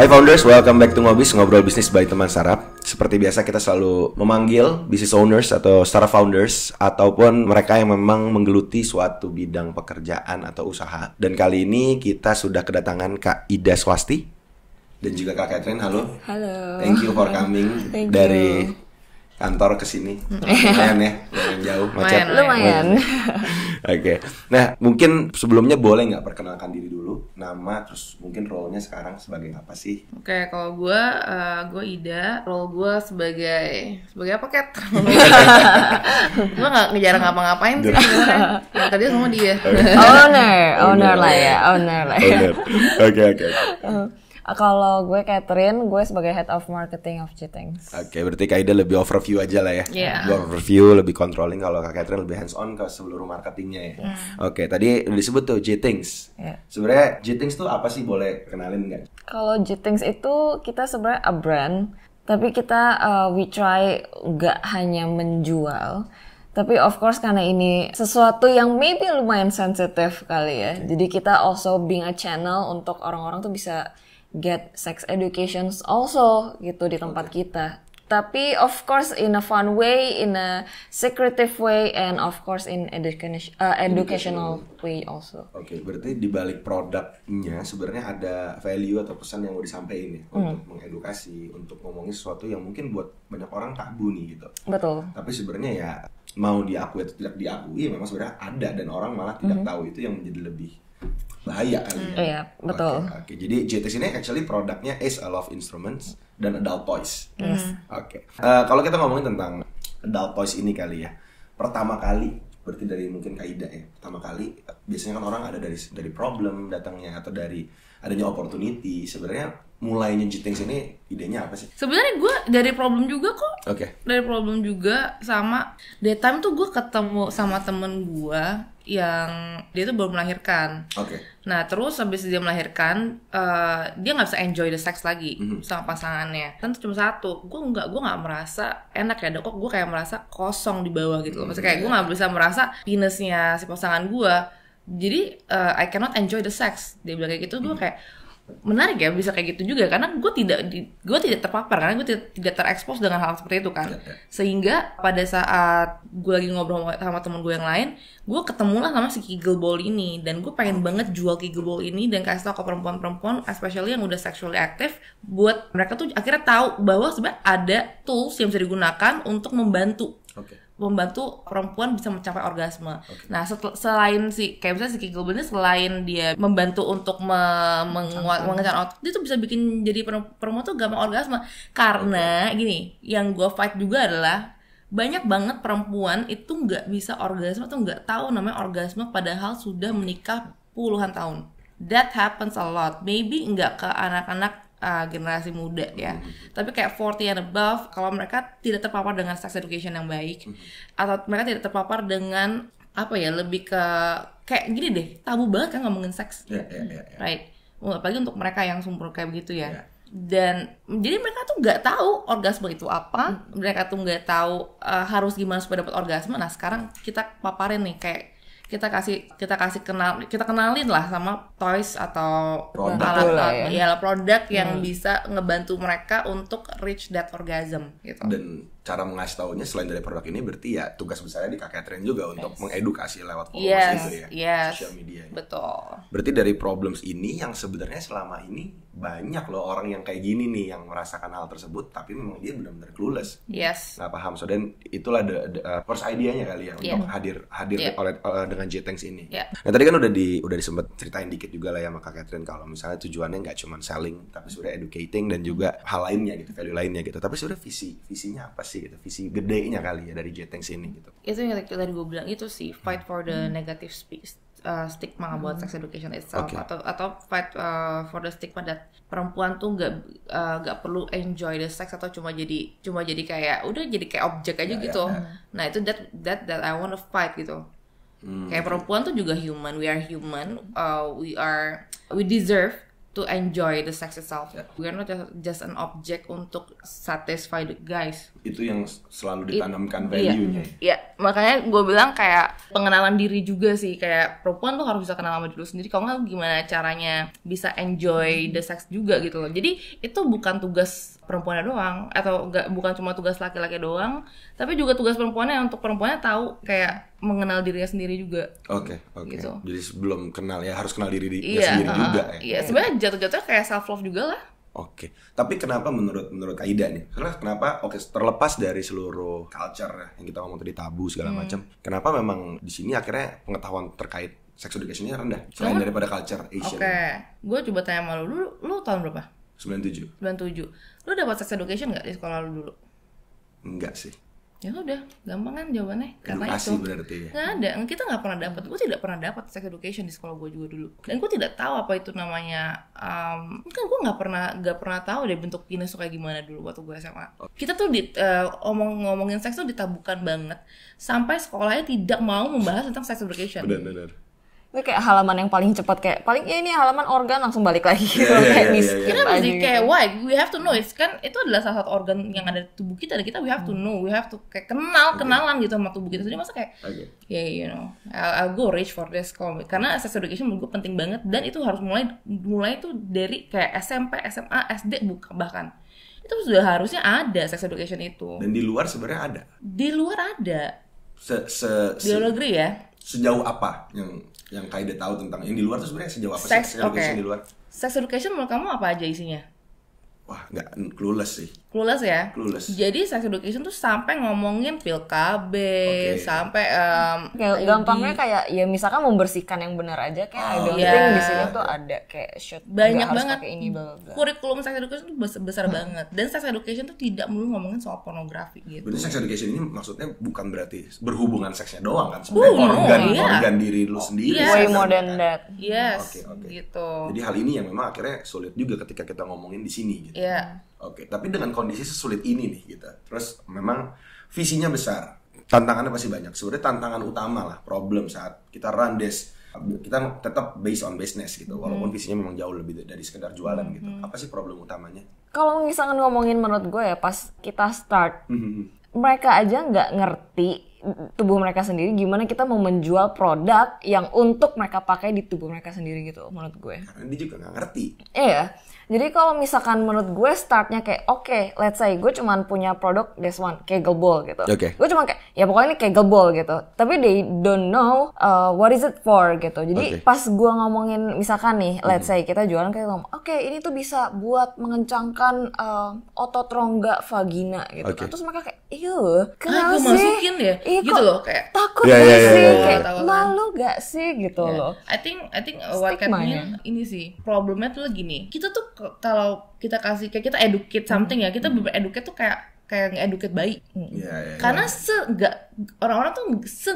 Hai founders, welcome back to Ngobis, ngobrol bisnis by teman startup. Seperti biasa kita selalu memanggil business owners atau startup founders ataupun mereka yang memang menggeluti suatu bidang pekerjaan atau usaha. Dan kali ini kita sudah kedatangan Kak Ida Swasti dan juga Kak Catherine. Halo. Halo. Thank you for coming dari kantor ke sini. Lumayan ya, lumayan jauh, macet. Lumayan. Oke. Nah, mungkin sebelumnya boleh nggak perkenalkan diri dulu, nama, terus mungkin role-nya sekarang sebagai apa sih? Oke, kalau gue Ida, role gue sebagai apa, Kat? Gue nggak jarang ngapa-ngapain sih sebenarnya. Tadi sama dia. Owner lah ya. Oke. Kalau gue Catherine, gue sebagai Head of Marketing of Jitings. Oke, berarti Kak Ida lebih overview aja lah ya. Yeah. Overview, lebih controlling. Kalau Kak Catherine lebih hands on ke seluruh marketingnya ya. Oke, tadi udah disebut tuh Jitings. Yeah. Sebenarnya Jitings tuh apa sih, boleh kenalin nggak? Kalau Jitings itu kita sebenarnya a brand, tapi kita we try nggak hanya menjual. Tapi of course karena ini sesuatu yang maybe lumayan sensitif kali ya. Jadi kita also being a channel untuk orang-orang tuh bisa get sex education also gitu di tempat kita. Tapi of course in a fun way, in a secretive way, and of course in educational way also. Oke, berarti di balik produknya sebenarnya ada value atau pesan yang mau disampaikan ya, untuk mengedukasi, untuk ngomongin sesuatu yang mungkin buat banyak orang tabu nih gitu. Betul. Tapi sebenarnya ya mau diakui atau tidak diakui memang sebenarnya ada dan orang malah tidak tahu, itu yang menjadi lebih bahaya kali ya. Iya, betul. Oke. Jadi JTX ini actually produknya is a love instruments dan adult toys. Oke. Kalau kita ngomongin tentang adult toys ini kali ya, pertama kali berarti dari mungkin Kak Ida ya. Pertama kali biasanya kan orang ada dari problem datangnya atau dari adanya opportunity. Sebenarnya mulainya JTX ini idenya apa sih? Sebenarnya gue dari problem juga kok. Oke. Dari problem juga sama daytime tuh gue ketemu sama temen gue yang dia tuh baru melahirkan. Oke. Nah terus habis dia melahirkan dia nggak bisa enjoy the sex lagi sama pasangannya. Kan cuma satu, gue nggak merasa enak ya dok. Kok gue kayak merasa kosong di bawah gitu loh. Maksudnya kayak gue nggak bisa merasa penisnya si pasangan gue. Jadi I cannot enjoy the sex. Dia bilang kayak gitu. Gue kayak menarik ya bisa kayak gitu juga karena gue tidak terpapar karena gue tidak terekspos dengan hal seperti itu kan. Sehingga pada saat gue lagi ngobrol sama temen gue yang lain, gue ketemu lah sama si Kegel Ball ini dan gue pengen banget jual Kegel Ball ini dan kasih tau ke perempuan-perempuan especially yang udah sexually active buat mereka tuh akhirnya tahu bahwa sebenarnya ada tools yang bisa digunakan untuk membantu perempuan bisa mencapai orgasme. Nah, selain kayak misalnya si Kegel Ball ini selain dia membantu untuk mengencangkan otot, dia tuh bisa bikin jadi perempuan tuh gampang orgasme. Karena gini, yang gue fight juga adalah banyak banget perempuan itu nggak bisa orgasme atau nggak tahu namanya orgasme padahal sudah menikah puluhan tahun. That happens a lot. Maybe nggak ke anak-anak generasi muda ya, tapi kayak 40 and above, kalau mereka tidak terpapar dengan sex education yang baik, atau mereka tidak terpapar dengan apa ya, lebih ke kayak gini deh, tabu banget kan ngomongin seks, right? Apalagi untuk mereka yang sumber kayak begitu ya. Dan jadi mereka tuh nggak tahu orgasme itu apa, mereka tuh nggak tahu harus gimana supaya dapat orgasme. Nah sekarang kita paparin nih kayak kita kenalin lah sama toys atau alat produk yang bisa ngebantu mereka untuk reach that orgasm gitu. Dan cara mengasih taunya selain dari produk ini berarti ya tugas besarnya di Kak Catherine juga untuk mengedukasi lewat followers itu ya, sosial media. Betul. Berarti dari problems ini yang sebenarnya selama ini banyak loh orang yang kayak gini nih yang merasakan hal tersebut tapi memang dia benar-benar clueless. Yes. Nggak paham. So dan itulah first idea-nya kali ya untuk hadir oleh dengan JTX ini. Nah tadi kan udah disempet ceritain dikit juga lah ya sama Kak Catherine kalau misalnya tujuannya nggak cuma selling tapi sebenarnya educating dan juga hal lainnya gitu, value lainnya gitu. Tapi sebenarnya visinya apa sih gitu, visi gedenya kali ya dari JTX ini gitu. Itu yang tadi gue bilang itu sih, fight for the negative stigma about sex education itself, atau fight for the stigma that perempuan tuh nggak perlu enjoy the sex atau cuma jadi kayak udah jadi kayak objek aja gitu. Nah itu that I want to fight gitu. Kayak perempuan tuh juga human, we are human, we deserve to enjoy the sex itself. We are not just an object untuk satisfy the guys. Itu yang selalu ditanamkan value-nya. Iya, makanya gue bilang kayak pengenalan diri juga sih, kayak perempuan tuh harus bisa kenal sama diri sendiri. Kalau nggak gimana caranya bisa enjoy the sex juga gitu loh. Jadi itu bukan tugas perempuannya doang, atau bukan cuma tugas laki-laki doang, tapi juga tugas perempuannya untuk perempuannya tahu kayak mengenal dirinya sendiri juga. Oke. Gitu. Jadi sebelum kenal ya harus kenal diri Iya, sendiri juga ya. Iya, sebenarnya jatuh-jatuhnya kayak self love juga lah. Oke. Tapi kenapa menurut Aida nih? Karena kenapa terlepas dari seluruh culture yang kita ngomong tadi, tabu segala macam. Kenapa memang di sini akhirnya pengetahuan terkait sex education-nya rendah selain daripada culture Asian? Oke. Gue coba tanya sama lu tahun berapa? 97. Lu dapat sex education nggak di sekolah lu dulu? Enggak sih. Ya udah, gampang kan jawabannya. Karena Edukasi itu berarti ya. nggak ada, kita nggak pernah dapat. Gue tidak pernah dapat sex education di sekolah gue juga dulu. Dan gue tidak tahu apa itu namanya. Kan gue nggak pernah tahu deh bentuk penis tuh kayak gimana dulu waktu gue SMA. Kita tuh ngomongin seks tuh ditabukan banget. Sampai sekolahnya tidak mau membahas tentang sex education. Benar. Itu kayak halaman yang paling cepat, kayak paling ya ini halaman organ langsung balik lagi gitu, kayak di skip Kita aja mesti gitu. kayak why we have to know it, kan itu adalah salah satu organ yang ada di tubuh kita, dan kita we have to know, we have to kayak kenalan gitu sama tubuh kita sendiri. Masa kayak you know I'll go reach for this karena sex education menurut gue penting banget, dan itu harus mulai itu dari kayak SMP, SMA, SD bahkan itu sudah harusnya ada sex education itu. Dan di luar sebenarnya ada. Di luar ada. Di luar negeri ya. Sejauh apa yang Kaida tahu tentang yang di luar tuh sebenarnya sejauh apa sex education di luar? Sex education menurut kamu apa aja isinya? Wah, nggak clueless sih. Clueless ya? Clueless. Jadi sex education tuh sampai ngomongin pil KB, sampai Kayak gampangnya kayak ya misalkan membersihkan yang benar aja, kayak I don't iya. think di sini tuh ada kayak shoot banyak harus banget. pakai ini bla bla. Kurikulum sex education tuh besar banget, dan sex education tuh tidak melulu ngomongin soal pornografi gitu. Berarti sex education ini maksudnya bukan berarti berhubungan seksnya doang kan? Sebenarnya organ diri lu sendiri. Way more than that. Yes, Oke. gitu. Jadi hal ini yang memang akhirnya sulit juga ketika kita ngomongin di sini gitu. Iya. Oke, tapi dengan kondisi sesulit ini nih gitu. Terus memang visinya besar. Tantangannya pasti banyak. Sebenarnya tantangan utama lah, problem saat kita run this, kita tetap based on business gitu. Walaupun visinya memang jauh lebih dari sekedar jualan gitu. Apa sih problem utamanya? Kalau misalkan ngomongin menurut gue ya, pas kita start, mereka aja nggak ngerti tubuh mereka sendiri gimana kita mau menjual produk yang untuk mereka pakai di tubuh mereka sendiri gitu menurut gue. Karena dia juga nggak ngerti. Iya. Jadi kalau misalkan menurut gue startnya kayak oke, let's say gue cuman punya produk this one, Kegel Ball gitu. Oke. Gue cuma kayak ya pokoknya ini Kegel Ball gitu. Tapi they don't know what is it for gitu. Jadi pas gue ngomongin misalkan nih, let's say kita jualan kayak ngomong, oke, ini tuh bisa buat mengencangkan otot rongga vagina gitu. Oke. Terus mereka kayak, kenapa gue sih? masukin ya? Iya, Gitu kok loh, kayak takut Iya, gak iya, sih? iya, iya. Kayak Tahu-tahu. malu gak sih gitu loh. I think what can Stigmanya. ini sih problemnya tuh gini. Kita tuh kalau kita kasih kayak kita educate something ya, kita educate tuh kayak nge-educate bayi. Iya. Karena orang-orang tuh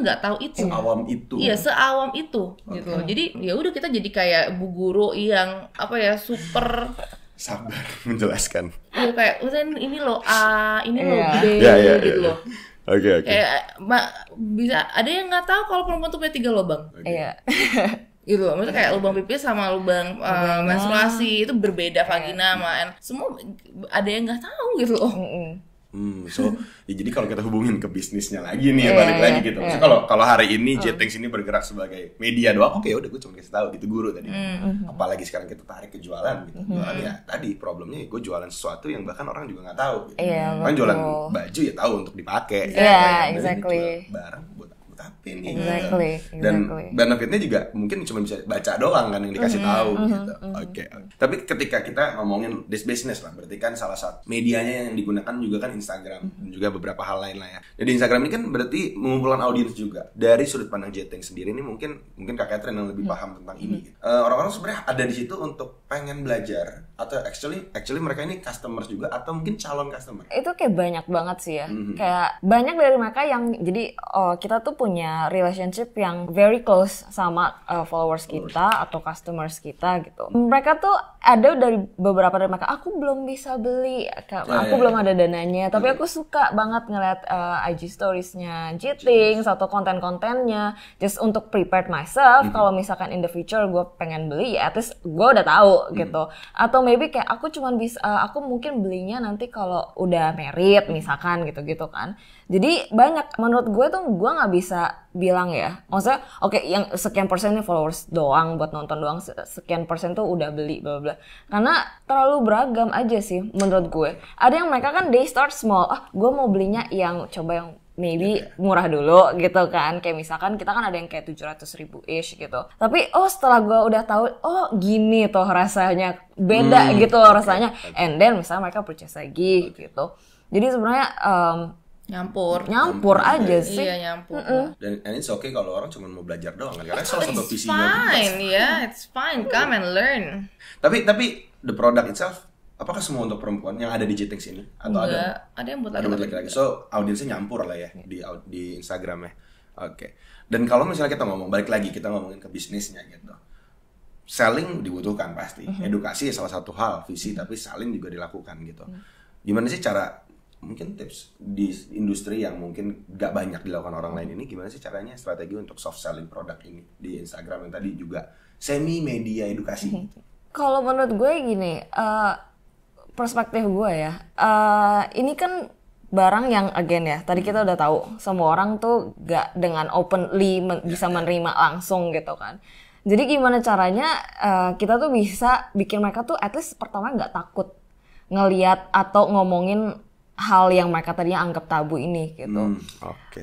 nggak tahu itu. Seawam itu. Iya, seawam itu gitu loh. Jadi ya udah kita jadi kayak bu guru yang super Sabar menjelaskan. ya kayak ini loh A, ini loh Iya. B Iya. gitu loh. Oke. Kayak bisa ada yang nggak tahu kalau perempuan tuh punya 3 lubang. Iya. Gitu loh, maksudnya kayak lubang pipis sama lubang menstruasi itu berbeda, vagina sama semua ada yang nggak tahu gitu loh. So ya jadi kalau kita hubungin ke bisnisnya lagi nih, balik lagi gitu. Maksudnya kalau hari ini Jetings ini bergerak sebagai media doang, oke udah gue cuma kasih tahu gitu guru tadi. Apalagi sekarang kita tarik ke jualan gitu. Jualan ya tadi problemnya gue jualan sesuatu yang bahkan orang juga nggak tahu gitu. Iya, Kan jualan betul. baju ya tahu untuk dipakai. Iya, Jadi exactly. jual barang buat apa nih? Exactly. Dan benefitnya juga mungkin cuma bisa baca doang kan yang dikasih tahu gitu. Oke. Tapi ketika kita ngomongin this business lah, berarti kan salah satu medianya yang digunakan juga kan Instagram dan juga beberapa hal lain lah ya. Jadi Instagram ini kan berarti mengumpulkan audiens juga. Dari sudut pandang Jetings sendiri ini mungkin Kak Catherine yang lebih paham tentang ini. Gitu. Orang-orang sebenarnya ada di situ untuk pengen belajar atau actually mereka ini customers juga atau mungkin calon customer. Itu kayak banyak banget sih ya. Kayak banyak dari mereka yang jadi kita tuh punya punya relationship yang very close sama followers kita atau customers kita gitu. Mereka tuh ada dari beberapa dari mereka, aku belum bisa beli, aku belum ada dananya, tapi aku suka banget ngeliat IG storiesnya Jitings atau konten-kontennya, just untuk prepare myself. Kalau misalkan in the future gue pengen beli, ya at least gue udah tahu gitu. Atau maybe kayak aku cuman bisa, aku mungkin belinya nanti kalau udah married misalkan gitu-gitu kan. Jadi banyak, menurut gue tuh gue nggak bisa bilang ya, maksudnya oke, yang sekian persen ini followers doang buat nonton doang, sekian persen tuh udah beli bla bla, karena terlalu beragam aja sih menurut gue. Ada yang mereka kan they start small, gue mau belinya yang coba yang maybe murah dulu gitu kan, kayak misalkan kita kan ada yang kayak 700.000 ish gitu, tapi setelah gue udah tahu gini tuh rasanya, beda gitu loh rasanya, and then misalnya mereka purchase lagi gitu. Jadi sebenarnya nyampur aja sih. Iya, nyampur. Dan and it's okay kalau orang cuma mau belajar doang kan, karena salah satu It's visinya fine, it's fine. Come and learn. Tapi the product itself, apakah semua untuk perempuan yang ada di Jitings ini atau Enggak, ada yang buat laki-laki? So audiensnya nyampur lah ya di Instagramnya. Oke. Dan kalau misalnya kita balik lagi kita ngomongin ke bisnisnya gitu, selling dibutuhkan pasti, edukasi salah satu hal, visi, tapi selling juga dilakukan gitu. Gimana sih cara, mungkin tips di industri yang mungkin gak banyak dilakukan orang lain ini, gimana sih caranya strategi untuk soft selling produk ini di Instagram yang tadi juga semi media edukasi? Kalau menurut gue gini, perspektif gue ya, ini kan barang yang again ya, tadi kita udah tahu semua orang tuh gak dengan openly bisa menerima langsung gitu kan. Jadi gimana caranya kita tuh bisa bikin mereka tuh at least pertama gak takut ngelihat atau ngomongin hal yang mereka tadinya anggap tabu ini gitu.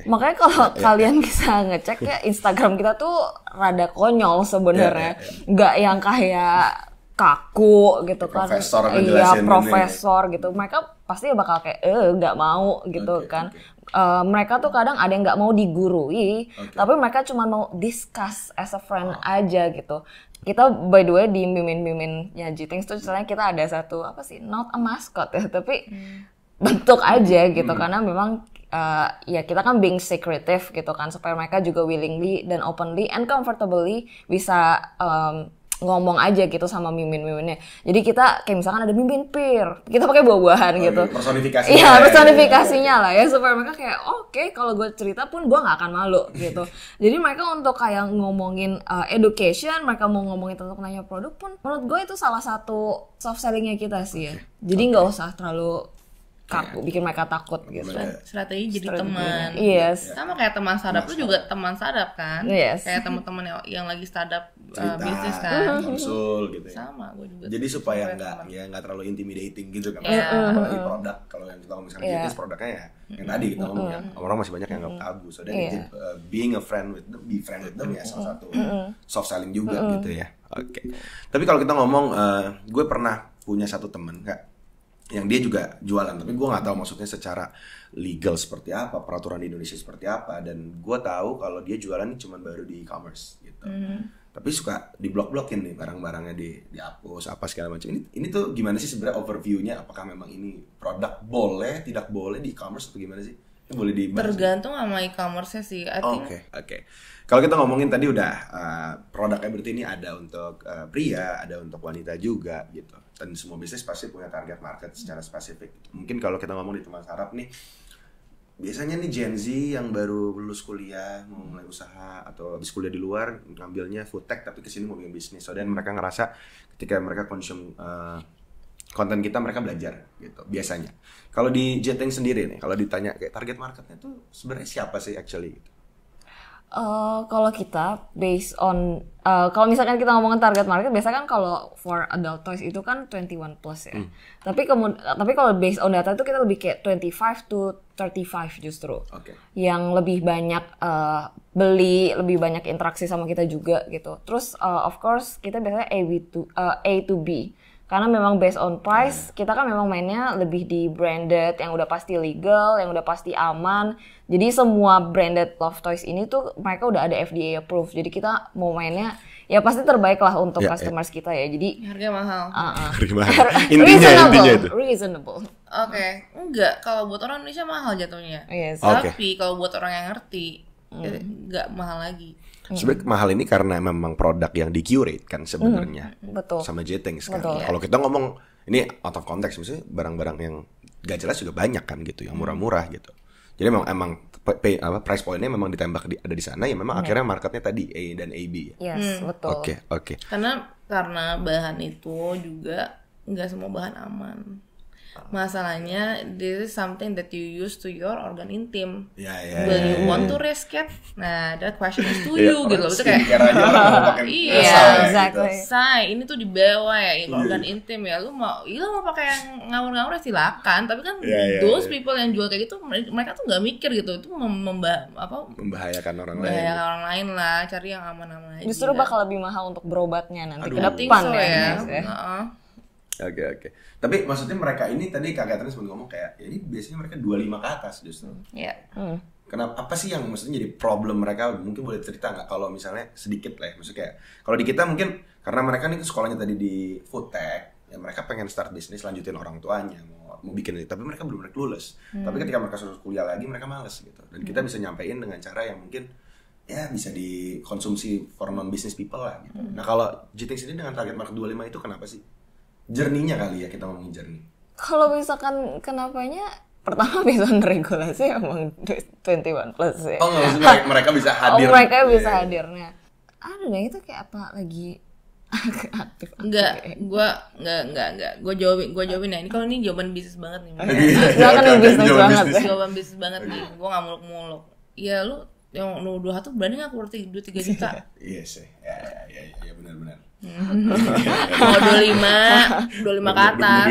Makanya kalau kalian bisa ngecek ya, Instagram kita tuh rada konyol sebenarnya, nggak yang kayak kaku gitu kan. Profesor gitu. Mereka pasti bakal kayak nggak mau gitu kan. Mereka tuh kadang ada yang nggak mau digurui, tapi mereka cuma mau discuss as a friend aja gitu. Kita by the way di mimin-miminnya Jitings tuh misalnya kita ada satu not a mascot ya, tapi bentuk aja gitu, karena memang ya kita kan being secretive gitu kan, supaya mereka juga willingly dan openly and comfortably bisa ngomong aja gitu sama mimin-miminnya. Jadi kita kayak misalkan ada mimin peer, kita pakai buah-buahan gitu. Personifikasinya. Iya, personifikasinya lah ya, supaya mereka kayak oke, kalau gue cerita pun gue nggak akan malu gitu. Jadi mereka untuk kayak ngomongin education, mereka mau ngomongin tentang nanya produk pun, menurut gue itu salah satu soft sellingnya kita sih ya. Jadi nggak usah terlalu kaku, bikin mereka takut gitu. Strategi jadi teman. Yes. Sama kayak teman startup lu juga teman startup kan. Yes. Kayak teman-teman yang lagi startup bisnis kan. Konsul gitu ya. Sama, gue juga. Jadi supaya nggak terlalu intimidating gitu kan. Apalagi produk, kalau yang kita ngomong misalnya bisnis produknya ya yang tadi kita ngomong ya, orang masih banyak yang nggak tabu. So then being a friend with them, be friend with them ya salah satu soft selling juga gitu ya. Oke. Tapi kalau kita ngomong, gue pernah punya satu teman Kak, yang dia juga jualan, tapi gue nggak tahu maksudnya secara legal seperti apa, peraturan di Indonesia seperti apa, dan gue tahu kalau dia jualan ini cuma baru di e-commerce gitu, tapi suka diblok-blokin nih barang-barangnya, dihapus apa segala macam. Ini tuh gimana sih sebenarnya overview-nya? Apakah memang ini produk boleh, tidak boleh di e-commerce atau gimana sih? Boleh dibahas? Tergantung sama e-commerce-nya sih. Oke. Kalau kita ngomongin tadi udah produknya berarti ini ada untuk pria, ada untuk wanita juga gitu. Dan semua bisnis pasti punya target market secara spesifik. Mungkin kalau kita ngomong di teman startup nih, biasanya nih Gen Z yang baru lulus kuliah mau mulai usaha atau habis kuliah di luar ngambilnya food tech tapi kesini mau bikin bisnis. So dan mereka ngerasa ketika mereka consume konten kita, mereka belajar gitu biasanya. Kalau di Jitings sendiri nih, kalau ditanya kayak target marketnya tuh sebenarnya siapa sih actually gitu? Kalau kita based on kalau misalkan kita ngomongin target market, biasanya kan kalau for adult toys itu kan 21 plus ya. Tapi kalau based on data itu kita lebih kayak 25 to 35 justru. Yang lebih banyak beli, lebih banyak interaksi sama kita juga gitu. Terus of course kita biasanya A to B. Karena memang based on price, kita kan memang mainnya lebih di branded, yang udah pasti legal, yang udah pasti aman. Jadi semua branded love toys ini tuh mereka udah ada FDA approved. Jadi kita mau mainnya ya pasti terbaik lah untuk customers kita ya. Jadi harga mahal. Intinya itu. Reasonable. Oke. Enggak, kalau buat orang Indonesia mahal jatuhnya. Yes. Tapi kalau buat orang yang ngerti, nggak mahal lagi. Sebenarnya mahal ini karena memang produk yang di-curate kan sebenarnya. Betul. Sama J-Things kan. Betul. Kalau kita ngomong ini out of context, misalnya barang-barang yang gak jelas juga banyak kan gitu, yang murah-murah gitu. Jadi emang price point-nya memang ditembak ada di sana ya, memang akhirnya marketnya tadi A dan AB. Yes, betul. Oke. Karena bahan itu juga nggak semua bahan aman. Masalahnya this is something that you use to your organ intim. Will you want to risk it? Nah, that question is to you gitu loh. Itu kayak exactly. Say, ini tuh dibawa ya organ intim ya. Lu mau pakai yang ngawur-ngawur silakan. Tapi kan those people yang jual kayak gitu, mereka tuh nggak mikir gitu. Itu membahayakan orang lain. Membahayakan orang lain lah. Cari yang aman-aman aja. Justru bakal lebih mahal untuk berobatnya nanti ke Penting depan so ya. Oke. Tapi maksudnya mereka ini tadi Kak Catherine sempat ngomong kayak ya ini biasanya mereka 25 ke atas justru. Iya. Kenapa apa sih yang maksudnya jadi problem mereka? Mungkin boleh cerita nggak kalau misalnya sedikit lah ya. Maksudnya kayak kalau di kita mungkin karena mereka nih sekolahnya tadi di food tech, ya mereka pengen start bisnis lanjutin orang tuanya mau bikin itu, tapi mereka belum lulus. Tapi ketika mereka sudah kuliah lagi mereka males gitu. Dan kita bisa nyampein dengan cara yang mungkin ya bisa dikonsumsi for non business people lah gitu. Nah, kalau J-Things ini dengan target market 25 itu kenapa sih? Journey-nya kali ya, kita ngomongin journey. Kalau misalkan kenapanya, pertama bisa regulasi emang 21 plus ya. Oh nggak, maksudnya mereka bisa hadir. Mereka bisa hadirnya. Aduh deh, itu kayak apa lagi aktif. Enggak. Gue jawabin ya. Ini kalau ini jawaban bisnis banget nih. Kan bisnis banget. Jawaban bisnis banget nih. Gue nggak muluk-muluk. Ya lu yang lu 21 berani nggak keluar 2-3 juta? Iya sih. Ya benar-benar. Mau 25 ke atas.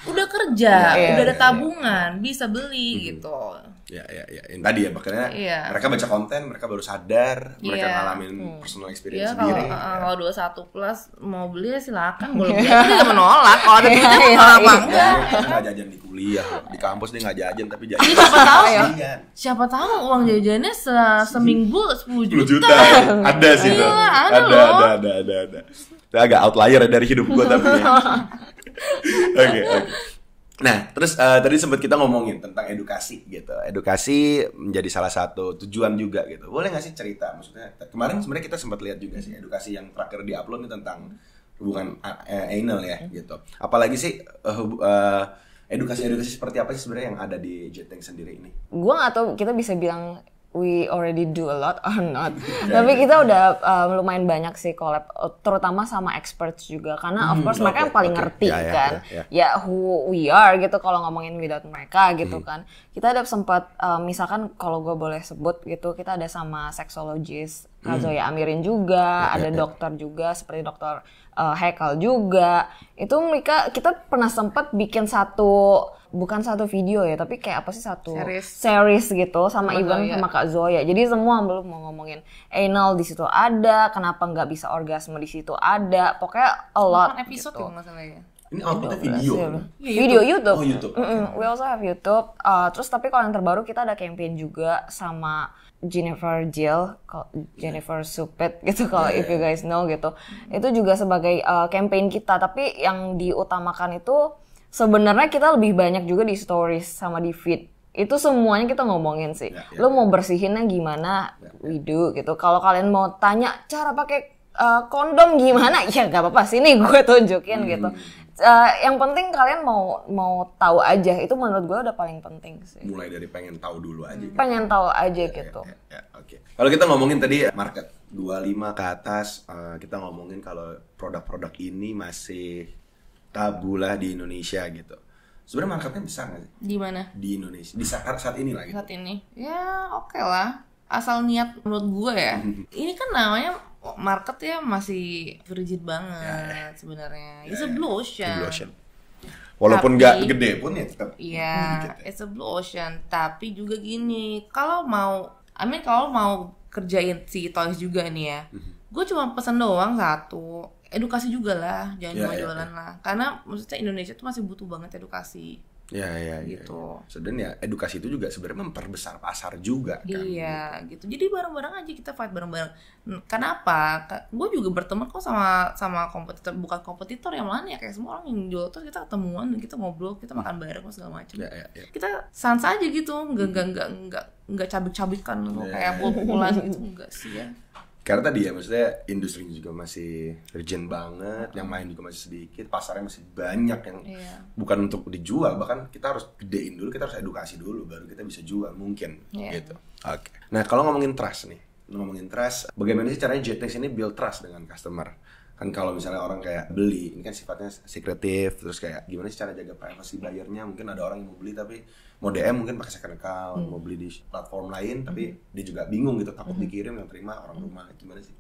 Udah kerja, udah ada tabungan, bisa beli gitu. Ya, yang tadi ya makanya mereka baca konten, mereka baru sadar, mereka ngalamin personal experience sendiri. Kalau 21 plus mau beli silakan, boleh beli. Dia nggak menolak, kalau ada duitnya menolak apa enggak? Nggak jajan di kuliah, di kampus dia nggak jajan tapi jajan. Siapa tahu uang jajannya seminggu 10 juta. Ada sih tuh. Ada. Itu agak outlier dari hidup gue tapi. Oke. Nah, terus tadi sempat kita ngomongin tentang edukasi gitu. Edukasi menjadi salah satu tujuan juga gitu. Boleh nggak sih cerita? Maksudnya kemarin sebenarnya kita sempat lihat juga sih edukasi yang terakhir di-upload ini tentang hubungan anal ya gitu. Apalagi sih edukasi seperti apa sih sebenarnya yang ada di J-Things sendiri ini? Gua nggak tahu kita bisa bilang we already do a lot or not. Tapi kita udah lumayan banyak sih collab, terutama sama experts juga. Karena of course mereka yang paling ngerti kan. Ya who we are gitu kalau ngomongin without mereka gitu kan. Kita ada sempat, misalkan kalau gue boleh sebut gitu, kita ada sama sexologist Kak Zoya Amirin juga, ada dokter juga seperti dokter Hekal juga. Itu kita pernah sempat bikin bukan satu video ya, tapi kayak apa sih satu series gitu sama Ivan sama Kak Zoya. Jadi semua belum mau ngomongin anal di situ ada, kenapa nggak bisa orgasme di situ ada, pokoknya a lot. Episode gitu. Ya masalah ya. Ini outputnya video. Video YouTube. Oh YouTube. We also have YouTube. Terus tapi kalau yang terbaru kita ada campaign juga sama Jennifer Jill, Jennifer Supet gitu kalau if you guys know gitu. Itu juga sebagai campaign kita, tapi yang diutamakan itu sebenarnya kita lebih banyak juga di stories sama di feed. Itu semuanya kita ngomongin sih. Lo mau bersihinnya gimana, we do gitu. Kalau kalian mau tanya cara pakai kondom gimana, ya gak apa-apa, sini gue tunjukin gitu. Yang penting kalian mau tahu aja, itu menurut gue udah paling penting sih. Mulai dari pengen tahu dulu aja. Gitu. Pengen tahu aja gitu. Oke. Kalau kita ngomongin tadi market 25 ke atas, kita ngomongin kalau produk-produk ini masih tabu lah di Indonesia gitu. Sebenarnya marketnya besar nggak sih? Di mana? Di Indonesia. Di saat ini lah gitu. Saat ini, ya oke lah. Asal niat menurut gue ya. Ini kan namanya market ya masih frigid banget sebenarnya. It's a blue ocean. Walaupun nggak gede pun ya tetap. Iya, it's a blue ocean. Tapi juga gini, kalau mau kerjain si toys juga nih ya, gue cuma pesen doang satu. Edukasi juga lah, jangan cuma jualan lah. Karena maksudnya Indonesia tuh masih butuh banget edukasi. Ya. gitu. Dan ya edukasi itu juga sebenarnya memperbesar pasar juga kan. Iya gitu. Jadi bareng-bareng aja kita fight bareng-bareng. Kenapa? Gue juga berteman kok sama kompetitor, bukan kompetitor yang lain ya, kayak semua orang yang jual terus kita ketemuan dan kita ngobrol, kita makan bareng segala macam. Ya. Kita sans aja gitu, nggak cabik-cabikan kayak pukul-pukulan gitu, enggak sih ya. Karena tadi ya maksudnya industri juga masih urgent banget, yang main juga masih sedikit, pasarnya masih banyak yang bukan untuk dijual, bahkan kita harus gedein dulu, kita harus edukasi dulu baru kita bisa jual mungkin gitu. Oke. Nah, kalau ngomongin trust, bagaimana sih caranya JTX ini build trust dengan customer? Kan kalau misalnya orang kayak beli, ini kan sifatnya sekretif, terus kayak gimana sih cara jaga privacy buyernya? Mungkin ada orang yang mau beli tapi mau DM mungkin pakai second account, mau beli di platform lain tapi dia juga bingung gitu, takut dikirim yang terima orang rumah. Gimana sih?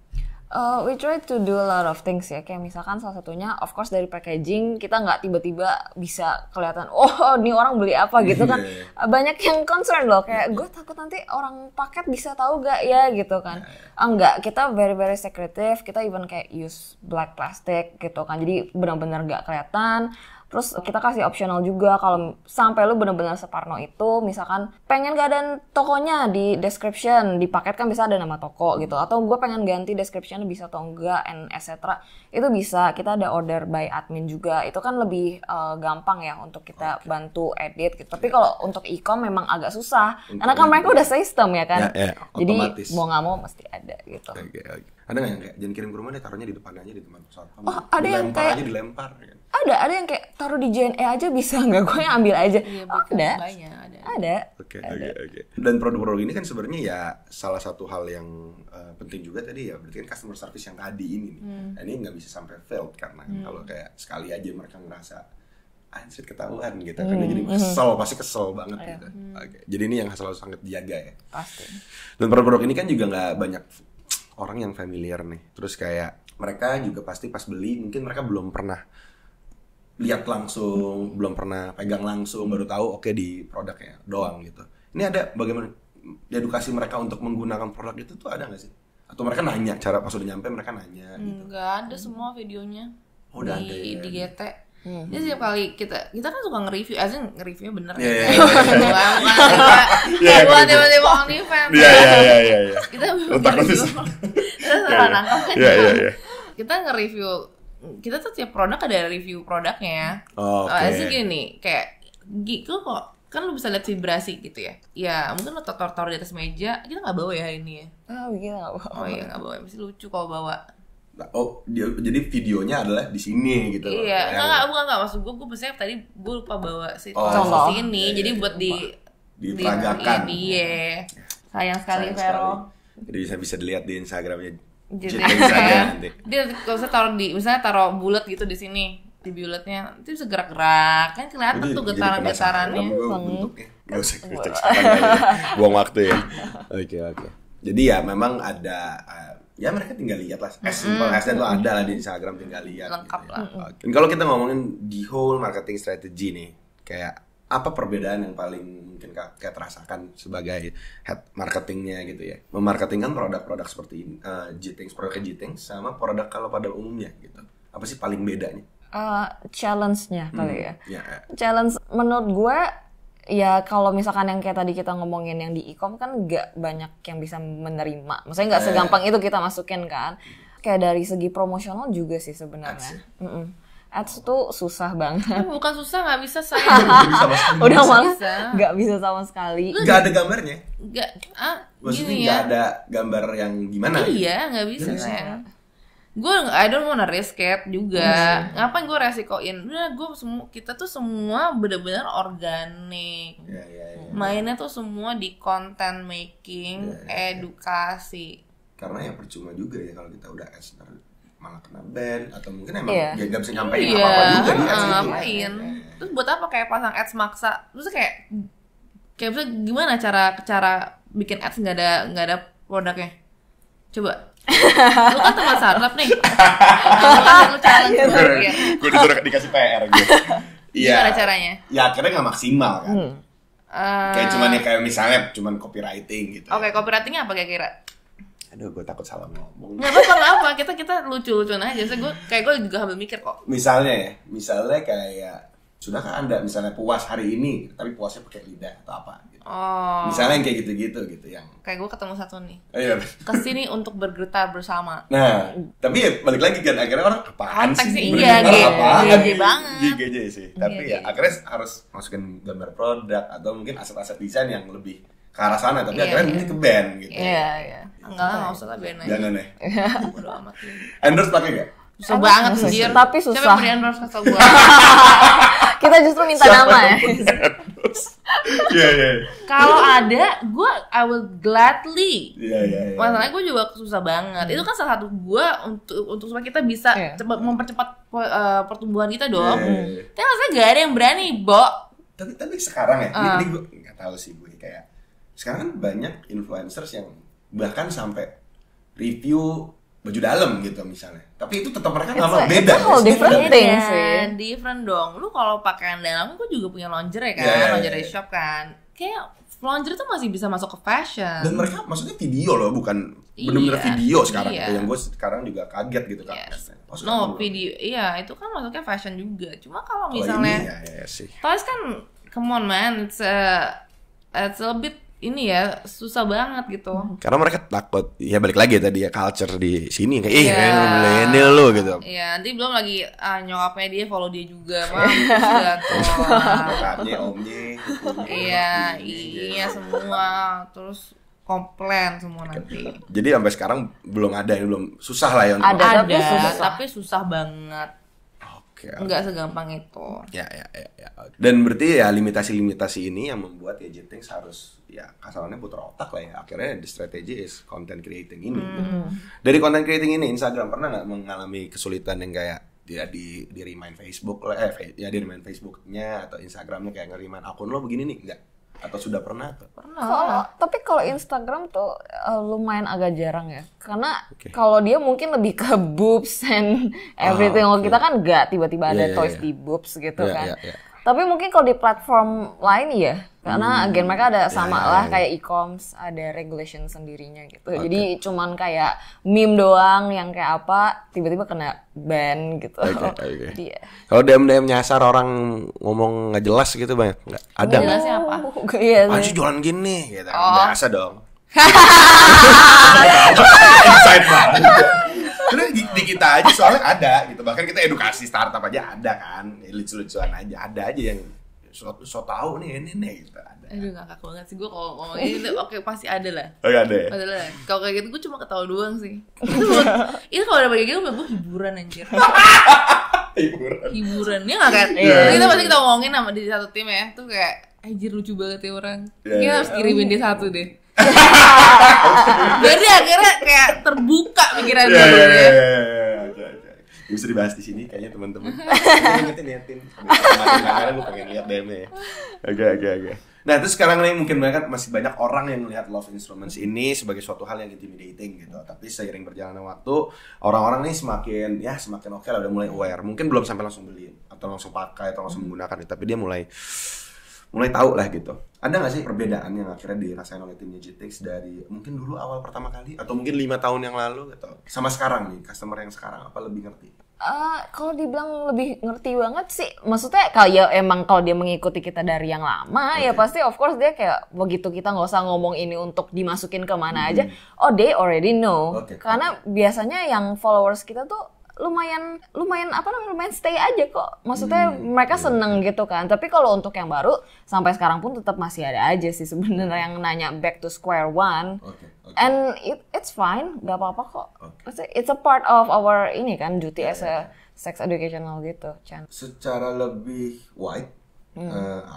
We try to do a lot of things ya, kayak misalkan salah satunya of course dari packaging, kita nggak tiba-tiba bisa kelihatan oh ini orang beli apa gitu kan. Banyak yang concern loh, kayak gue takut nanti orang paket bisa tahu gak ya gitu kan. Enggak, kita very very secretive, kita even kayak use black plastic gitu kan, jadi benar-benar nggak kelihatan. Terus kita kasih optional juga kalau sampai lu benar-benar separno itu, misalkan pengen gak ada tokonya di description, di paket kan bisa ada nama toko gitu, atau gue pengen ganti description bisa atau enggak, and etc. Itu bisa, kita ada order by admin juga, itu kan lebih gampang ya untuk kita bantu edit gitu. Tapi kalau untuk e-com memang agak susah, karena kan mereka udah sistem ya kan, jadi mau gak mau mesti ada gitu. Ada nggak yang kayak jangan kirim ke rumah deh, taruhnya di depan aja di depan pesawat. Ada yang kayak aja dilempar kan? Ada yang kayak taruh di JNE aja bisa nggak, gue yang ambil aja. Ada. Oke. Dan produk-produk ini kan sebenarnya ya salah satu hal yang penting juga tadi ya, berarti kan customer service yang tadi ini nih. Nah, ini nggak bisa sampai failed karena kalau kayak sekali aja mereka ngerasa anjir ketahuan gitu kan, jadi pasti kesel banget gitu. Jadi ini yang selalu sangat dijaga ya. Pasti. Dan produk-produk ini kan juga nggak banyak orang yang familiar nih, terus kayak mereka juga pasti pas beli mungkin mereka belum pernah lihat langsung, belum pernah pegang langsung, baru tahu oke di produknya doang gitu. Ini ada bagaimana edukasi mereka untuk menggunakan produk itu tuh ada nggak sih? Atau mereka nanya, cara pas udah nyampe mereka nanya gitu? Nggak ada semua videonya udah ada ya, di GT. Jadi setiap kali kita kan suka nge-review, nge-reviewnya bener bukan tiba-tiba OnlyFans. Iya. Kita nge-review, kita salah nangkap kan. Kita nge-review, kita tuh tiap produk ada review produknya. Asli gini, kayak gitu kok, kan lu bisa lihat vibrasi gitu ya. Ya mungkin lu taruh di atas meja, kita nggak bawa ya ini ya. Kita nggak bawa. Oh iya nggak bawa, pasti lucu kalau bawa. Jadi videonya adalah di sini gitu. Iya, enggak maksud gue biasanya tadi gue lupa bawa sih sini, jadi buat diperagakan. Iya. Sayang sekali Vero. Jadi bisa dilihat di Instagramnya. Jadi nanti. Dia kalau saya taruh bulat gitu di sini, di bulatnya itu bisa gerak-gerak, kan kelihatan tuh getaran-getarannya. Gak usah kita buang waktu ya. Oke. Jadi ya memang ada. Ya mereka tinggal lihat lah, simple as that, lo ada lah di Instagram, tinggal lihat lengkap gitu lah. Dan kalau kita ngomongin di whole marketing strategy nih, kayak apa perbedaan yang paling mungkin kayak terasakan sebagai head marketingnya gitu ya, memarketingkan produk-produk seperti JTX, produknya JTX sama produk kalau pada umumnya gitu, apa sih paling bedanya? Challenge-nya kali ya. Challenge menurut gue ya kalau misalkan yang kayak tadi kita ngomongin yang di e-com kan nggak banyak yang bisa menerima. Maksudnya nggak segampang itu kita masukin kan. Kayak dari segi promosional juga sih sebenarnya. Ads tuh susah banget. Bukan susah, nggak bisa saya. Udah malah nggak bisa sama sekali. Nggak ada gambarnya. Maksudnya gini nggak ada gambar yang gimana? Iya, nggak bisa saya. I don't wanna risk it juga. Ngapain gue resikoin? Udah kita tuh semua benar-benar organik. Mainnya tuh semua di content making, edukasi. Karena ya percuma juga ya kalau kita udah ads malah kena ban atau mungkin emang gak bisa nyampein apa-apa juga di ads ngapain. Terus buat apa kayak pasang ads maksa? Terus kayak bisa gimana cara bikin ads nggak ada produknya? Coba. Lu kan teman startup nih. Lu challenge ya. Gue disuruh dikasih PR gitu. Gimana caranya? Ya akhirnya nggak maksimal kan. Kayak misalnya cuman copywriting gitu. Oke, copywritingnya apa kira-kira? Aduh, gue takut salah ngomong. Nggak apa-apa, kita lucu-lucuan aja. Gue juga sambil mikir kok. Misalnya kayak Sudahkah Anda misalnya puas hari ini, tapi puasnya pakai lidah atau apa? Gitu. Oh. Misalnya yang kayak gitu-gitu gitu yang. Kayak gue ketemu satu nih. Iya. Kesini untuk bergetar bersama. Nah, tapi ya balik lagi kan akhirnya orang apaan Konteksnya sih? iya, Apaan? GG banget. GG sih. Tapi ya akhirnya harus masukin gambar produk atau mungkin aset-aset desain yang lebih ke arah sana, tapi akhirnya ini ke band gitu. Iya. Enggak usah lah biarin aja. Jangan ya. Bodo amat. Endorse pakai nggak? Susah banget anjir. Tapi susah. Coba beri endorse ke gue. Kita justru minta nama ya. Iya. Kalau ada, I will gladly. Iya. Masalahnya gue juga susah banget. Itu kan salah satu gue untuk supaya kita bisa mempercepat pertumbuhan kita dong. Tapi maksudnya gak ada yang berani, Bo. Tapi sekarang ya, ini gue nggak tahu sih gue kayak sekarang kan banyak influencers yang bahkan sampai review baju dalam gitu misalnya. Tapi itu tetap mereka nggak beda. It's a whole different thing sih. Different dong. Lu kalau pakaian dalam, gue juga punya lingerie kan, lingerie shop kan. Kayak lingerie tuh masih bisa masuk ke fashion. Dan mereka maksudnya video loh, bukan benar-benar video sekarang. Yang gue sekarang juga kaget gitu kan. Video, iya itu kan masuknya fashion juga. Cuma kalau misalnya, Toys kan, come on man, it's a bit ini ya susah banget gitu. Karena mereka takut, ya balik lagi tadi ya culture di sini kayak milenial lo gitu. Iya, nanti belum lagi nyokapnya dia follow dia juga, mah Kakaknya, omnya. Iya semua, terus komplain semua nanti. Jadi sampai sekarang belum ada yang belum susah lah ya. Ada tapi susah banget. Enggak segampang itu. Ya. Dan berarti ya limitasi-limitasi ini yang membuat ya Jetix harus ya kasarannya putar otak lah ya. Akhirnya the strategy is content creating ini. Dari content creating ini Instagram pernah nggak mengalami kesulitan yang kayak dia di remind Facebook di remind Facebooknya atau Instagramnya kayak nge-remind akun lo begini nih enggak? Atau sudah pernah? Tapi kalau Instagram tuh lumayan agak jarang ya, karena kalau dia mungkin lebih ke boobs and everything. Kalau kita kan nggak tiba-tiba ada toys di boobs gitu kan. Tapi mungkin kalau di platform lain ya, karena again mereka ada sama lah kayak e-coms, ada regulation sendirinya gitu. Jadi cuman kayak meme doang yang kayak apa tiba-tiba kena ban gitu. Kalau DM nyasar orang ngomong nggak jelas gitu banyak nggak? Ada nggak? Jelasnya apa? Anjir jualan gini gitu. Biasa dong. Insight banget. Karena di kita aja soalnya ada gitu. Bahkan kita edukasi startup aja ada kan. Lucu-lucuan aja. Ada aja yang so tahu nih ini gitu. Ada. Aduh ngakak banget sih gue kalau ngomong ini. Oke pasti ada lah. Oh ada ya? Ada lah. Kalau kayak gitu gue cuma ketawa doang sih. Itu kalau udah kayak gitu gue hiburan anjir. Hiburan ya nggak kan? Kita pasti kita ngomongin sama di satu tim ya. Tuh kayak anjir lucu banget ya orang. Kita harus kirimin dia satu deh. Jadi akhirnya kayak terbuka pikiran gue ya. Bisa dibahas di sini kayaknya teman-teman. Niatin. Karena gue pengen lihat DM-nya. Oke. Nah, terus sekarang nih mungkin masih banyak orang yang melihat Love Instruments ini sebagai suatu hal yang intimidating gitu. Tapi seiring berjalannya waktu, orang-orang nih semakin oke lah, udah mulai aware. Mungkin belum sampai langsung beli atau langsung pakai atau langsung menggunakan, tapi dia mulai tahu lah gitu. Ada nggak sih perbedaan yang akhirnya dirasain oleh timnya Jetix dari mungkin dulu awal pertama kali atau mungkin 5 tahun yang lalu gitu sama sekarang nih, customer yang sekarang apa lebih ngerti? Kalau dibilang lebih ngerti banget sih, maksudnya kalau ya emang kalau dia mengikuti kita dari yang lama ya pasti of course dia kayak begitu kita nggak usah ngomong ini untuk dimasukin kemana aja, they already know. Karena biasanya yang followers kita tuh lumayan stay aja kok. Maksudnya mereka seneng gitu kan. Tapi kalau untuk yang baru sampai sekarang pun tetap masih ada aja sih sebenarnya yang nanya back to square one. And it's fine, gak apa-apa kok. It's a part of our ini kan duty as a sex educational gitu, Chan. Secara lebih wide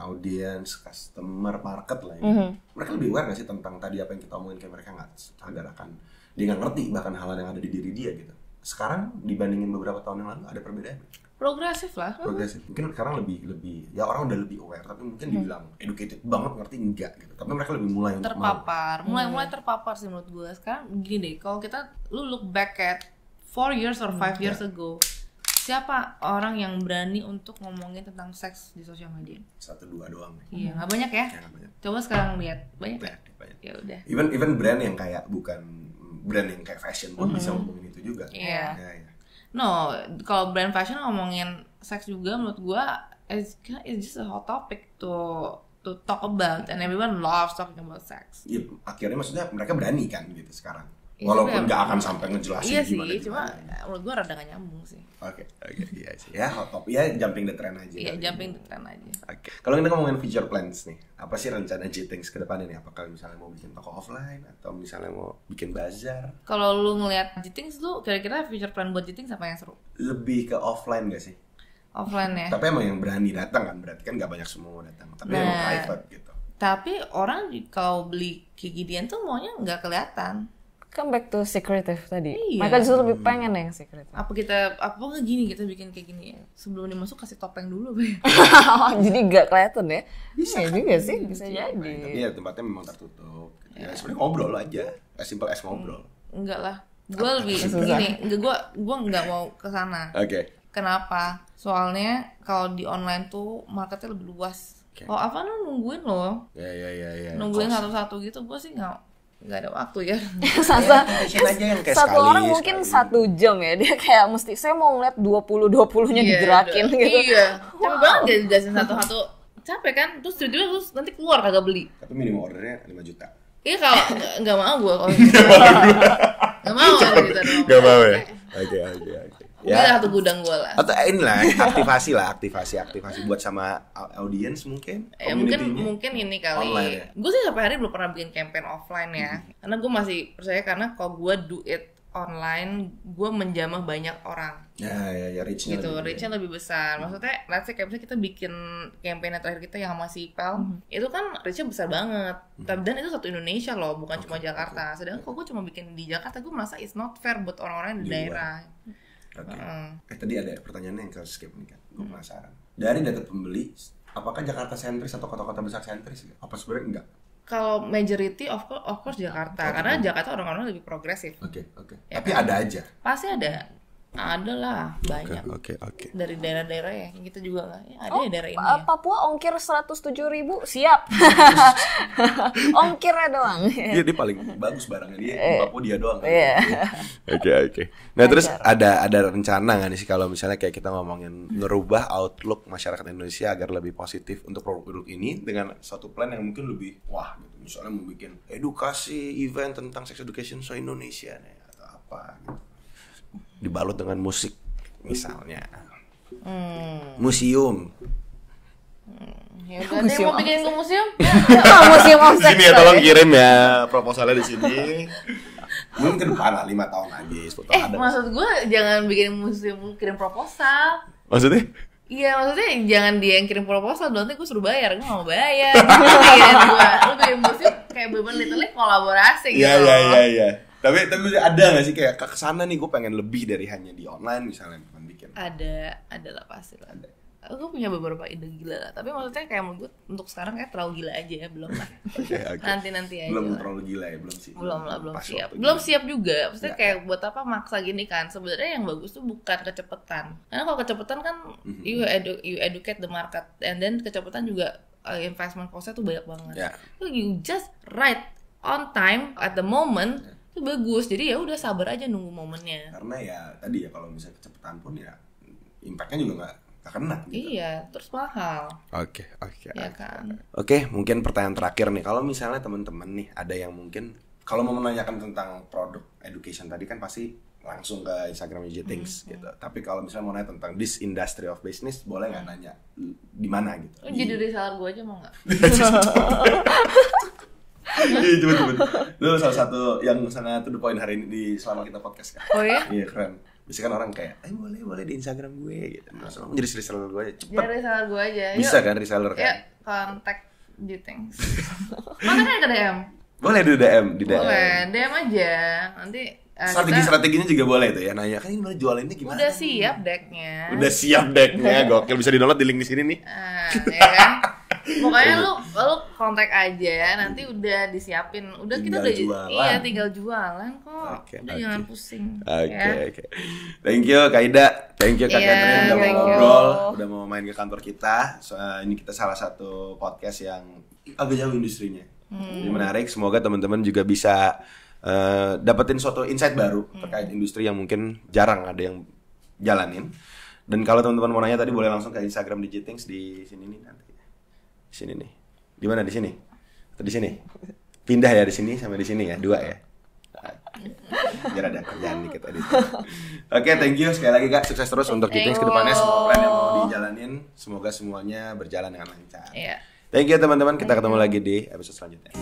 audience, customer, market lah ya. Mereka lebih aware gak sih tentang tadi apa yang kita omongin, kayak mereka nggak sadar akan dia nggak ngerti bahkan hal yang ada di diri dia gitu. Sekarang dibandingin beberapa tahun yang lalu ada perbedaan? Progresif lah. Mungkin sekarang lebih ya orang udah lebih aware, tapi mungkin dibilang educated banget ngerti enggak gitu. Tapi mereka lebih mulai terpapar. Mulai terpapar sih menurut gue. Sekarang gini deh, kalau lu look back at 4 years or 5 years ago, siapa orang yang berani untuk ngomongin tentang seks di sosial media? 1-2 doang. Iya, nggak banyak ya? Coba sekarang lihat, banyak. Ya udah. Even brand yang kayak bukan brand yang kayak fashion pun bisa ngomongin itu juga. Iya. No, kalau brand fashion ngomongin seks juga menurut gua it's just a hot topic to talk about, and everyone loves talking about sex. Iya, akhirnya maksudnya mereka berani kan gitu sekarang. Iya, Walaupun tapi nggak akan sampai ngejelasin iya gimana. sih, cuma menurut gue rada gak nyambung sih. Oke, iya sih. Ya, hot topic ya, jumping the trend aja. Iya, jumping the trend aja. Oke. Kalau kita ngomongin future plans nih, apa sih rencana Jitings ke depan ini? Apakah misalnya mau bikin toko offline atau misalnya mau bikin bazar? Kalau lu ngelihat Jitings tuh kira-kira future plan buat Jitings apa yang seru? Lebih ke offline gak sih? Offline ya. Tapi emang yang berani datang kan, berarti kan gak banyak semua datang. Tapi emang private gitu. Tapi orang kalau beli kayak ginian tuh maunya nggak kelihatan. Come back to secretive tadi. Iya. Mereka justru lebih pengen yang secretive. Apa nggak gini kita bikin kayak gini ya? Sebelum dimasuk kasih topeng dulu, Be. Jadi nggak kelihatan ya? Bisa Ya kan? juga sih, bisa jadi. Tapi ya tempatnya memang tertutup. Ya sebenarnya ngobrol aja, as simple as ngobrol. Enggak lah. Gue lebih gini, gue nggak mau ke sana. Oke. Kenapa? Soalnya kalau di online tuh marketnya lebih luas. Oke. Oh, apa lu nungguin loh? Ya. Nungguin satu-satu gitu, gue sih nggak ada waktu ya. Sasa, aja yang kayak satu sekali, orang mungkin 1 jam ya, dia kayak mesti saya mau ngeliat 20-20-nya digerakin gitu. Iya. Capek banget gak dijelasin satu-satu. Capek kan? Terus tiba-tiba nanti keluar kagak beli. Tapi minimum ordernya 5 juta. Iya kalau nggak mau gue kalau gitu. Nggak mau gitu dong. Gak mau ya? Oke. Ya satu gudang gue lah. Atau inilah aktivasi buat sama audiens mungkin. Ya mungkin ini kali. Online ya? Gue sih sampai hari belum pernah bikin campaign offline ya. Karena gue masih percaya karena kalau gue do it online, gue menjamah banyak orang. Ya reach-nya Gitu, lebih reach-nya lebih besar. Maksudnya, let's say kayak misalnya kita bikin campaign terakhir kita yang sama si Ipel, itu kan reach-nya besar banget. Dan itu satu Indonesia loh, bukan cuma Jakarta. Sedangkan kalau gue cuma bikin di Jakarta, gue merasa it's not fair buat orang-orang di daerah. Oke. Tadi ada pertanyaannya yang ke skip nih kan. Gue penasaran. Dari data pembeli, apakah Jakarta sentris atau kota-kota besar sentris? Apa sebenarnya enggak? Kalau majority of course Jakarta, karena Jakarta orang-orang lebih progresif. Oke. Ya Tapi kan? ada aja. Pasti ada lah banyak. Oke. Dari daerah-daerah ya, kita juga lah. Ya, ada ya daerah ini ya. Papua ongkir 107.000 siap. Ongkirnya doang. Dia paling bagus barangnya dia. Papua dia doang. Iya. Oke. Nah terus ada rencana nggak nih sih kalau misalnya kayak kita ngomongin ngerubah outlook masyarakat Indonesia agar lebih positif untuk produk ini dengan suatu plan yang mungkin lebih wah gitu. Misalnya mau bikin edukasi event tentang sex education so Indonesia nih atau apa gitu. Dibalut dengan musik misalnya. Museum. Ya udah deh, mau bikin ke museum? Museum of sex. Sini ya tolong kirim ya proposalnya di sini. Mungkin ke depan lah 5 tahun lagi 10 tahun ada. Maksud gue jangan bikin museum kirim proposal. Maksudnya? Iya, maksudnya jangan dia yang kirim proposal, nanti gue suruh bayar, gue gak mau bayar. Lu bikin museum kayak bener literally kolaborasi gitu. Iya. Tapi ada nggak sih kayak ke sana nih gue pengen lebih dari hanya di online misalnya bukan bikin. Ada lah pasti lah. Gue punya beberapa ide gila lah, tapi maksudnya kayak menurut gue untuk sekarang kayak terlalu gila aja ya, belum lah. Oke. Nanti aja Belum lah. terlalu gila ya, belum sih. Belum Pas siap. waktu Belum gila. siap juga. Maksudnya Ya. kayak buat apa maksa gini kan? Sebenarnya yang bagus tuh bukan kecepatan. Karena kalau kecepatan kan you educate the market, and then kecepatan juga investment cost-nya tuh banyak banget. Ya. So you just right on time at the moment itu bagus. Jadi ya udah sabar aja nunggu momennya. Karena ya tadi ya kalau misalnya kecepatan pun ya impactnya juga nggak kena gitu. Iya, terus mahal. Oke. Ya kan. Oke, mungkin pertanyaan terakhir nih. Kalau misalnya teman-teman nih ada yang mungkin kalau mau menanyakan tentang produk education tadi kan pasti langsung ke Instagram Jitings gitu. Tapi kalau misalnya mau nanya tentang this industry of business, boleh nggak nanya di mana gitu? Lu jadi reseller gue aja mau nggak? Iya, cepet. Lu salah satu yang sangat to the point hari ini di selama kita podcast kan. Oh ya? Iya, keren. Biasanya kan orang kayak, boleh di Instagram gue gitu. Langsung jadi reseller gue aja, cepet. Jadi reseller gue aja. Bisa kan reseller kan? Ya, kontak Jitings. Mana kan ke DM? Boleh di DM. Boleh, DM aja. Nanti Strateginya juga boleh tuh ya, nanya kan ini mana jualannya gimana? udah siap decknya. Udah siap decknya, gokil, bisa di-download di link di sini nih. Ya kan? Pokoknya lu kontak aja, nanti udah disiapin. Udah Tinggal kita udah jualan. Iya, tinggal jualan kok. Oke. Jangan pusing. Oke. Thank you Kak Ida, thank you Kak Iya, Catherine udah mau thank you. ngobrol, udah mau main ke kantor kita. Ini kita salah satu podcast yang agak jauh industrinya. Jadi menarik, semoga teman-teman juga bisa dapetin suatu insight baru terkait industri yang mungkin jarang ada yang jalanin. Dan kalau teman-teman mau nanya tadi boleh langsung ke Instagram Digithings di sini nih nanti. Di sini nih. Di mana di sini? Atau di sini? Pindah ya di sini sampai di sini ya, 2 ya. Biar ada kerjaan dikit tadi. Oke, thank you sekali lagi Kak. Sukses terus untuk Digithings ke depannya, semua plan yang mau dijalanin, semoga semuanya berjalan dengan lancar. Iya. Thank you teman-teman, kita ketemu lagi di episode selanjutnya.